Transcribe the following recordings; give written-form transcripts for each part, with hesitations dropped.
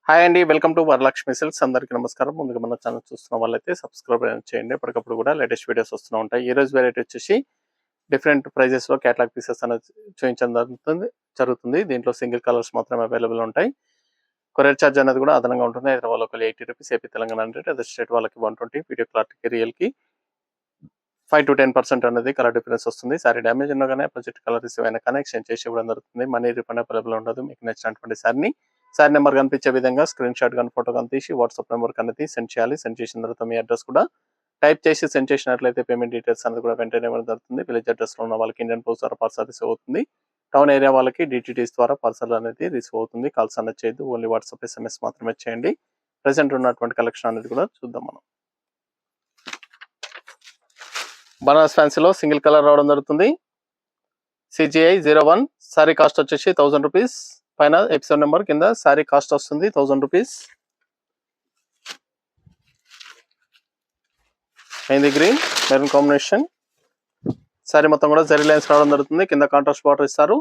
Hi అండి, welcome to Varalakshmi silks. అందరికీ నమస్కారం. ముందుగా మన ఛానల్ చూస్తున్న వాళ్ళైతే సబ్స్క్రైబ్ చేయండి. ఎప్పటికప్పుడు కూడా లేటెస్ట్ వీడియోస్ వస్తూ ఉంటాయి. ఈ రోజు వెరైటీ వచ్చేసి డిఫరెంట్ ప్రైజెస్ లో క్యాటలాగ్ పీసెస్ అనేది చూపించడం జరుగుతుంది. దీంట్లో సింగిల్ కలర్స్ మాత్రమే అవైలబుల్ ఉంటాయి. కొరియర్ ఛార్జ్ అనేది కూడా అదనంగా ఉంటుంది. హైదరాబాద్ ఒక 80 rupees, AP Telangana 100, other state వాళ్ళకి 120, వీడియో క్లారిటీకి రియల్కి 5 to 10% అనేది కలర్ డిఫరెన్స్ వస్తుంది. సారీ డ్యామేజ్ ఉన్నా కానీ అపోజిట్ కలర్ రిసీవ్ అయినా కానీ ఎక్స్చేంజ్ చేసి ఇవ్వడం జరుగుతుంది. మనీ రిఫండ్ అవైలబుల్ ఉండదు. మీకు నచ్చినటువంటి సారీ నెంబర్ కనిపించే విధంగా స్క్రీన్ షాట్ కానీ ఫోటో కానీ తీసి వాట్సాప్ నెంబర్ అనేది సెండ్ చేయాలి. సెండ్ చేసిన తర్వాత మీ అడ్రస్ కూడా టైప్ చేసి సెండ్ చేసినట్లయితే పేమెంట్ డీటెయిల్స్ అనేది కూడా వెంటనే ఇవ్వడం జరుగుతుంది. విలేజ్ అడ్రస్ లో ఉన్న వాళ్ళకి ఇండియన్ పోస్ట్ ద్వారా పార్సల్ రిసీవ్ అవుతుంది. టౌన్ ఏరియా వాళ్ళకి డిటిడిస్ ద్వారా పార్సల్ అనేది రిసీవ్ అవుతుంది. కాల్స్ అనేది చేయదు, ఓన్లీ వాట్సాప్ SMS మాత్రమే చేయండి. ప్రెసెంట్ ఉన్నటువంటి కలెక్షన్ అనేది కూడా చూద్దాం మనం. బనారస్ ఫ్యాన్సీలో సింగిల్ కలర్ రావడం జరుగుతుంది. CGI 01. సారీ కాస్ట్ వచ్చేసి 1000 రూపీస్. పైన ఎపిసోడ్ నెంబర్, కింద సారీ కాస్ట్ వస్తుంది 1000 rupees. Mehndi green maroon combination. Sorry మొత్తం కూడా జరీ లైన్స్ రావడం జరుగుతుంది. కింద కాంట్రాస్ట్ బార్డర్ ఇస్తారు.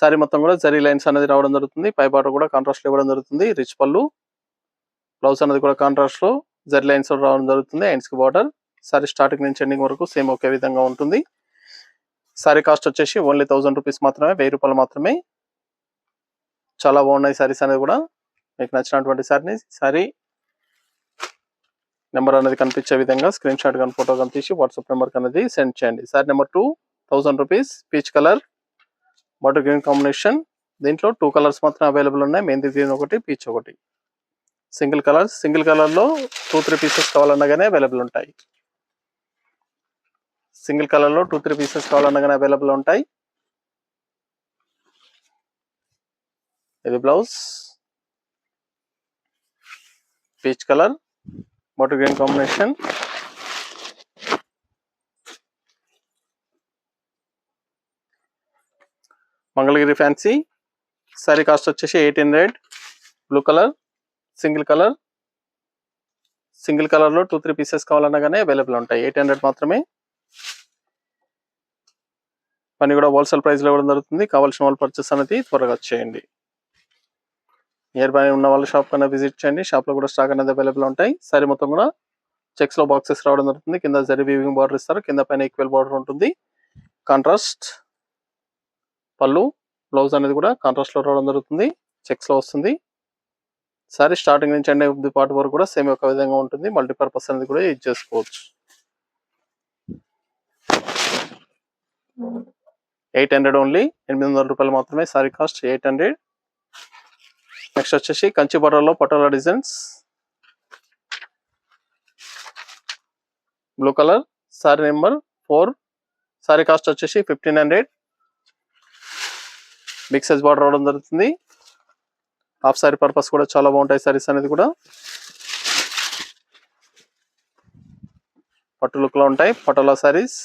సారీ మొత్తం కూడా జరీ లైన్స్ అనేది రావడం జరుగుతుంది. పై బార్డర్ కూడా కాంట్రాస్ట్ ఇవ్వడం జరుగుతుంది. రిచ్ పళ్ళు. బ్లౌజ్ అనేది కూడా కాంట్రాస్ట్ లో జరీ లైన్స్ రావడం జరుగుతుంది. హ్యాండ్స్ కి బార్డర్. సారీ స్టార్టింగ్ నుంచి ఎండింగ్ వరకు సేమ్ ఒకే విధంగా ఉంటుంది. సారీ కాస్ట్ వచ్చేసి ఓన్లీ 1000 రూపీస్ మాత్రమే, 1000 రూపాయలు మాత్రమే. చాలా బాగున్నాయి సారీస్ అనేది కూడా. మీకు నచ్చినటువంటి సారీ నెంబర్ అనేది కనిపించే విధంగా స్క్రీన్ షాట్ కానీ ఫోటో కానీ తీసి వాట్సాప్ నెంబర్ అనేది సెండ్ చేయండి. Sorry number 2, 1000 rupees. Peach colour water green combination. దీంట్లో 2 కలర్స్ మాత్రం అవైలబుల్ ఉన్నాయి. మెహందీ గ్రీన్ ఒకటి, పీచ్ ఒకటి. సింగిల్ కలర్ లో 2-3 పీసెస్ కావాలన్నా కానీ అవైలబుల్ ఉంటాయి. సింగిల్ కలర్ లో 2-3 పీసెస్ కావాలన్నా కానీ అవైలబుల్ ఉంటాయి. ఇది blouse. Peach colour water green combination. Mangalagiri fancy. Sorry cost వచ్చేసి 1800. Blue colour. సింగిల్ కలర్ లో 2-3 పీసెస్ కావాలన్నా కానీ అవైలబుల్ ఉంటాయి. 800 మాత్రమే. పని కూడా హోల్సేల్ ప్రైస్ లో ఇవ్వడం జరుగుతుంది. కావాల్సిన వాళ్ళు పర్చేస్ అనేది త్వరగా చేయండి. నియర్ బై ఉన్న వాళ్ళ షాప్ కన్నా విజిట్ చేయండి. షాప్ లో కూడా స్టాక్ అనేది అవైలబుల్ ఉంటాయి. సారీ మొత్తం కూడా చెక్స్ లో బాక్సెస్ రావడం జరుగుతుంది. కింద జరీ వీవింగ్ బార్డర్ ఇస్తారు. కింద పైన ఈక్వల్ బార్డర్ ఉంటుంది. కాంట్రాస్ట్ పళ్ళు. బ్లౌజ్ అనేది కూడా కాంట్రాస్ట్ లో రావడం జరుగుతుంది. చెక్స్ లో వస్తుంది. సారీ స్టార్టింగ్ నుంచి ఎండ్ పార్ట్ వరకు కూడా సేమ్ ఒక విధంగా ఉంటుంది. మల్టీపర్పస్ అనేది కూడా యూజ్ చేసుకోవచ్చు. 800 ఓన్లీ. 800 రూపాయలు మాత్రమే. Sorry cost 800. నెక్స్ట్ వచ్చేసి కంచి బోర్డర్ లో Patola designs. Blue colour. Sorry number 4. Sorry cost వచ్చేసి 1500. బిగ్ సైజ్ బార్డర్ రావడం జరుగుతుంది. హాఫ్ సారీ పర్పస్ కూడా చాలా బాగుంటాయి సారీస్ అనేది కూడా. పట్టు లుక్ లో ఉంటాయి patola saris.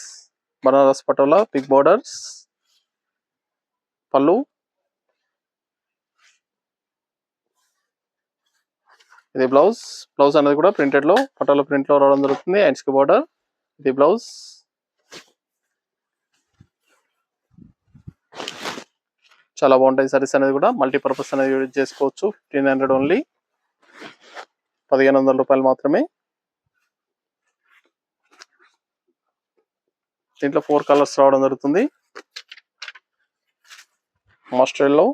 Banaras patola, big borders. పళ్ళు. ఇది బ్లౌజ్ అనేది కూడా ప్రింటెడ్ లో పటోలా ప్రింట్ లో రావడం జరుగుతుంది. హ్యాండ్స్ కి బార్డర్. ఇది బ్లౌజ్. చాలా బాగుంటాయి సారీస్ అనేది కూడా. మల్టీపర్పస్ అనేది యూజ్ చేసుకోవచ్చు. 1500 ఓన్లీ. 1500 రూపాయలు మాత్రమే. దీంట్లో 4 కలర్స్ రావడం జరుగుతుంది. మస్టర్డ్ ఎల్లో,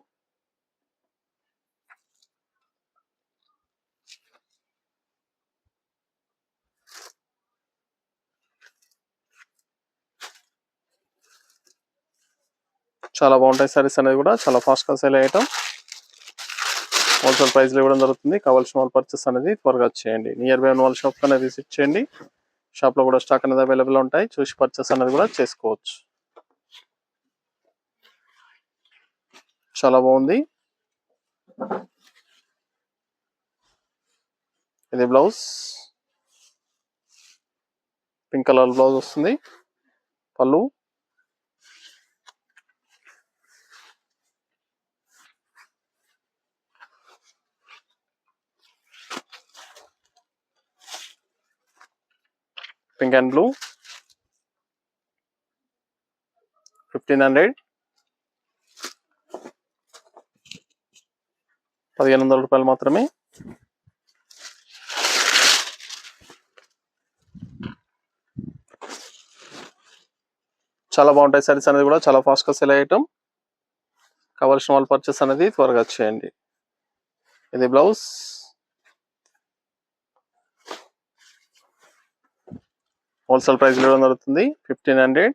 చాలా బాగుంటాయి సారీస్ అనేది కూడా. చాలా ఫాస్ట్ గా సేల్ అయ్యటం. హోల్సేల్ ప్రైస్ లో ఇవ్వడం జరుగుతుంది. కావాల్సిన వాళ్ళు పర్చేస్ అనేది త్వరగా చేయండి. నియర్ బై ఉన్న వాళ్ళ షాప్ కన్నా విజిట్ చేయండి. షాప్ లో కూడా స్టాక్ అనేది అవైలబుల్ ఉంటాయి. చూసి పర్చేస్ అనేది కూడా చేసుకోవచ్చు. చాలా బాగుంది. ఇది బ్లౌజ్. పింక్ కలర్ బ్లౌజ్ వస్తుంది. పళ్ళు. Pink and blue. 1500. 1500 రూపాయలు మాత్రమే. చాలా బాగుంటాయి సారీస్ అనేది కూడా, చాలా ఫాస్ట్ గా సెల్ అయ్యటం. కావాల్సిన వాళ్ళు పర్చేస్ అనేది త్వరగా చేయండి. ఇది బ్లౌజ్. హోల్సేల్ ప్రైస్ లో దొరుకుతుంది 1500.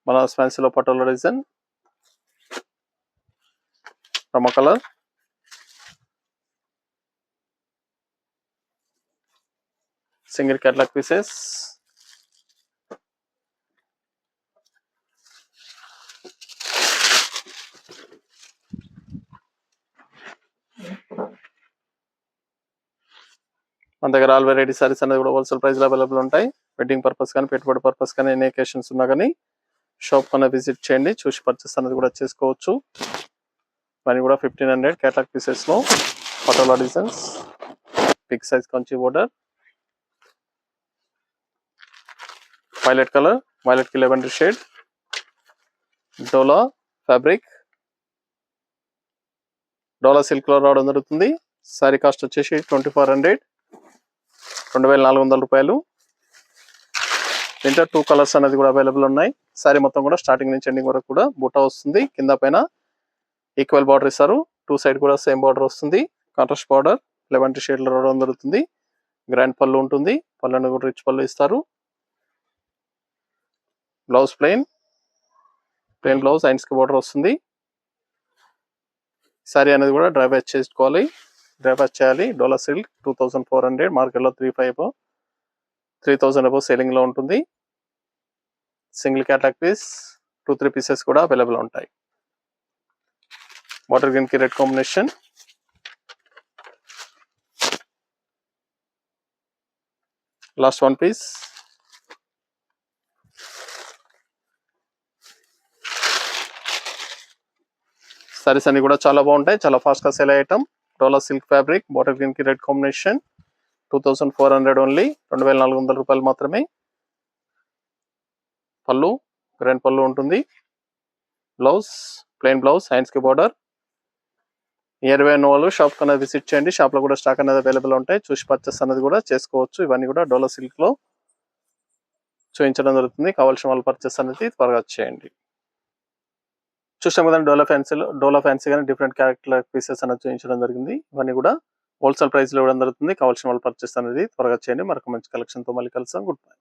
బనారస్ ఫ్యాన్సీలో పటోలా డిజైన్, రమ కలర్. Single catalogue pieces. మన దగ్గర ఆల్ వెరైటీ సారీస్ అనేది కూడా హోల్సేల్ ప్రైస్ లో అవైలబుల్ ఉంటాయి. వెడ్డింగ్ పర్పస్ కానీ, పెట్టుబడి పర్పస్ కానీ, ఎన్ని అకేషన్స్ ఉన్నా కానీ షాప్ కన్నా విజిట్ చేయండి, చూసి పర్చేస్ అనేది కూడా చేసుకోవచ్చు. ఇవన్నీ కూడా 1500 కేటలాగ్ పీసెస్ లో Patola designs, big size Kanchi border, violet colour, violet కి lavender shade, Dola fabric, Dola silk లో రావడం జరుగుతుంది. సారీ కాస్ట్ వచ్చేసి 2400, 2400 రూపాయలు. దీంట్లో 2 కలర్స్ అనేది కూడా అవైలబుల్ ఉన్నాయి. సారీ మొత్తం కూడా స్టార్టింగ్ నుంచి ఎండింగ్ వరకు కూడా బుట్ట వస్తుంది. కింద పైన ఈక్వల్ బార్డర్ ఇస్తారు. 2 సైడ్ కూడా సేమ్ బార్డర్ వస్తుంది. కాంట్రాస్ట్ బార్డర్ లెవెండర్ షేడ్ లో రావడం జరుగుతుంది. గ్రాండ్ పళ్ళు ఉంటుంది. పళ్ళను కూడా రిచ్ పళ్ళు ఇస్తారు. బ్లౌజ్ ప్లెయిన్ బ్లౌజ్, హ్యాండ్స్ కి బార్డర్ వస్తుంది. సారీ అనేది కూడా డ్రై వాష్ చేసుకోవాలి, డ్రై వాష్ చేయాలి. డోలా సిల్క్ 2400, మార్కెట్ లో 3000 అబౌవ్ సేలింగ్ లో ఉంటుంది. సింగిల్ కేటలాగ్ పీస్, 2-3 పీసెస్ కూడా అవైలబుల్ ఉంటాయి. వాటర్ గ్రీన్ కి red combination. Last 1 piece. Saris అన్ని కూడా చాలా బాగుంటాయి, చాలా ఫాస్ట్ గా సేల్ అయ్యటం. Dola silk fabric, water green కి రెడ్ కాంబినేషన్, 2400 ఓన్లీ, 2400 రూపాయలు మాత్రమే. పళ్ళు గ్రాండ్ పళ్ళు ఉంటుంది. బ్లౌజ్ ప్లెయిన్ బ్లౌజ్, హ్యాండ్స్ కి బార్డర్. నియర్ బై ఉన్న వాళ్ళు షాప్ కన్నా విజిట్ చేయండి, షాప్ లో కూడా స్టాక్ అనేది అవైలబుల్ ఉంటాయి, చూసి పర్చేస్ అనేది కూడా చేసుకోవచ్చు. ఇవన్నీ కూడా డోలా సిల్క్ లో చూపించడం జరుగుతుంది. కావాల్సిన వాళ్ళు పర్చేస్ అనేది త్వరగా చేయండి. చూసాం కదండి, డోలా ఫ్యాన్సీ కానీ డిఫరెంట్ క్యారెక్టర్ పీసెస్ అనేది చూపించడం జరిగింది. ఇవన్నీ కూడా హోల్సేల్ ప్రైస్ లో ఇవ్వడం జరుగుతుంది. కావాల్సిన వాళ్ళు పర్చేస్ అనేది త్వరగా చేయండి. మరొక మంచి కలెక్షన్ తో మళ్ళీ కలుస్తాం. Good bye.